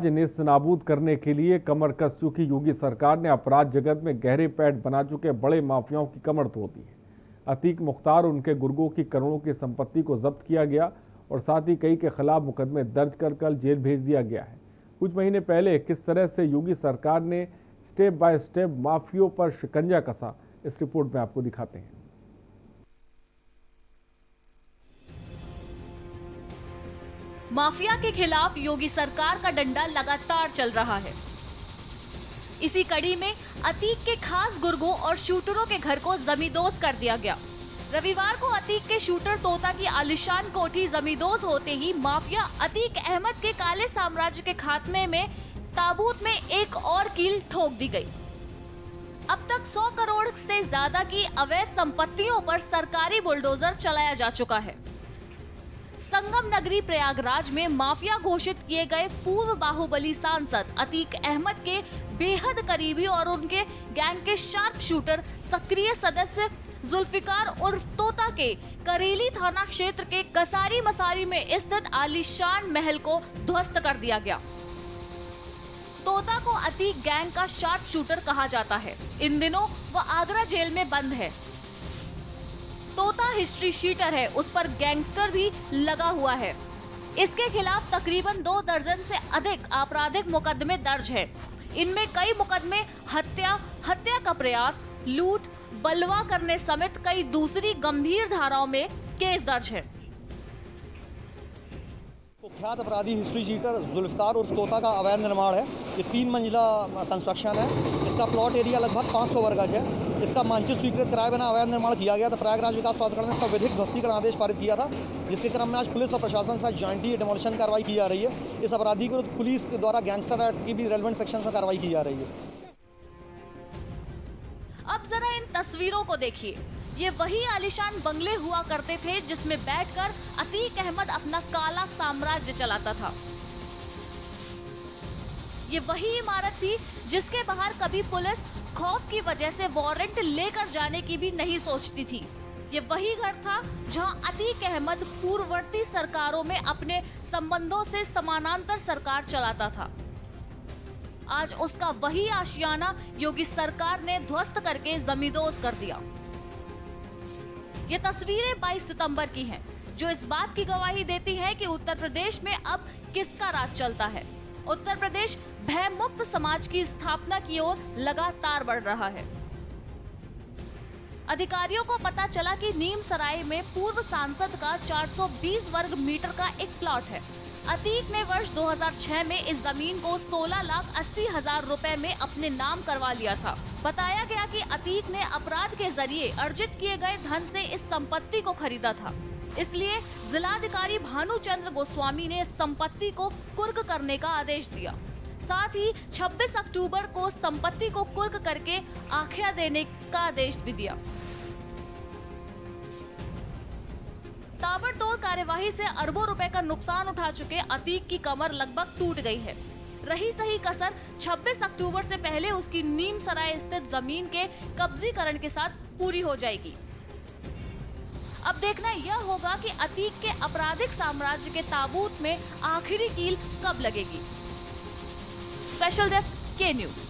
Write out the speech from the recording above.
नेस्तनाबूद करने के लिए कमर कस चुकी योगी सरकार ने अपराध जगत में गहरे पैठ बना चुके बड़े माफियाओं की कमर तोड़ दी है। अतीक मुख्तार और उनके गुर्गों की करोड़ों की संपत्ति को जब्त किया गया और साथ ही कई के खिलाफ मुकदमे दर्ज कर कल जेल भेज दिया गया है। कुछ महीने पहले किस तरह से योगी सरकार ने स्टेप बाय स्टेप माफियों पर शिकंजा कसा, इस रिपोर्ट में आपको दिखाते हैं। माफिया के खिलाफ योगी सरकार का डंडा लगातार चल रहा है। इसी कड़ी में अतीक के खास गुर्गों और शूटरों के घर को जमींदोज कर दिया गया। रविवार को अतीक के शूटर तोता की आलिशान कोठी जमींदोज होते ही माफिया अतीक अहमद के काले साम्राज्य के खात्मे में ताबूत में एक और कील ठोक दी गई। अब तक 100 करोड़ से ज्यादा की अवैध संपत्तियों पर सरकारी बुलडोजर चलाया जा चुका है। संगम नगरी प्रयागराज में माफिया घोषित किए गए पूर्व बाहुबली सांसद अतीक अहमद के बेहद करीबी और उनके गैंग के शार्प शूटर सक्रिय सदस्य जुल्फिकार उर्फ तोता के करेली थाना क्षेत्र के कसारी मसारी में स्थित आलीशान महल को ध्वस्त कर दिया गया। तोता को अतीक गैंग का शार्प शूटर कहा जाता है। इन दिनों वह आगरा जेल में बंद है। तोता हिस्ट्री शीटर है, उस पर गैंगस्टर भी लगा हुआ है। इसके खिलाफ तकरीबन 2 दर्जन से अधिक आपराधिक मुकदमे दर्ज है। इनमें कई मुकदमे हत्या, हत्या का प्रयास, लूट, बलवा करने समेत कई दूसरी गंभीर धाराओं में केस दर्ज है। कुख्यात अपराधी हिस्ट्री शीटर जुल्फिकार उर्फ तोता का अवैध निर्माण है। ये 3 मंजिला कंस्ट्रक्शन है। इसका प्लॉट एरिया लगभग 500 वर्ग गज है। इसका मानचित्र स्वीकृत कराए बिना अवैध निर्माण किया गया था। प्रयागराज विकास प्राधिकरण ने इसका विधिक ध्वस्तीकरण आदेश पारित किया था, जिसके क्रम में आज पुलिस और प्रशासन से जॉइंटली डिमोलिशन कार्रवाई की जा रही है। इस अपराधी को पुलिस के द्वारा गैंगस्टर एक्ट की भी रेलेवेंट सेक्शन में कार्रवाई की जा रही है। अब जरा इन तस्वीरों को देखिए। ये वही आलीशान बंगले हुआ करते थे जिसमें बैठकर अतीक अहमद अपना काला साम्राज्य चलाता था। ये वही इमारत थी जिसके बाहर कभी पुलिस खौफ की वजह से वारंट लेकर जाने की भी नहीं सोचती थी। ये वही घर था जहां अतीक अहमद पूर्ववर्ती सरकारों में अपने संबंधों से समानांतर सरकार चलाता था। आज उसका वही आशियाना योगी सरकार ने ध्वस्त करके जमींदोज कर दिया। ये तस्वीरें 22 सितंबर की हैं, जो इस बात की गवाही देती है कि उत्तर प्रदेश में अब किसका राज चलता है। उत्तर प्रदेश भयमुक्त समाज की स्थापना की ओर लगातार बढ़ रहा है। अधिकारियों को पता चला कि नीम सराय में पूर्व सांसद का 420 वर्ग मीटर का एक प्लॉट है। अतीक ने वर्ष 2006 में इस जमीन को 16,80,000 रुपए में अपने नाम करवा लिया था। बताया गया कि अतीक ने अपराध के जरिए अर्जित किए गए धन से इस संपत्ति को खरीदा था। इसलिए जिलाधिकारी भानुचंद्र गोस्वामी ने संपत्ति को कुर्क करने का आदेश दिया। साथ ही 26 अक्टूबर को संपत्ति को कुर्क करके आख्या देने का आदेश भी दिया। ताबड़तोड़ कार्यवाही से अरबों रुपए का नुकसान उठा चुके अतीक की कमर लगभग टूट गई है। रही सही कसर 26 अक्टूबर से पहले उसकी नीम सराय स्थित जमीन के कब्जीकरण के साथ पूरी हो जाएगी। अब देखना यह होगा कि अतीक के आपराधिक साम्राज्य के ताबूत में आखिरी कील कब लगेगी। स्पेशल डेस्क के न्यूज़।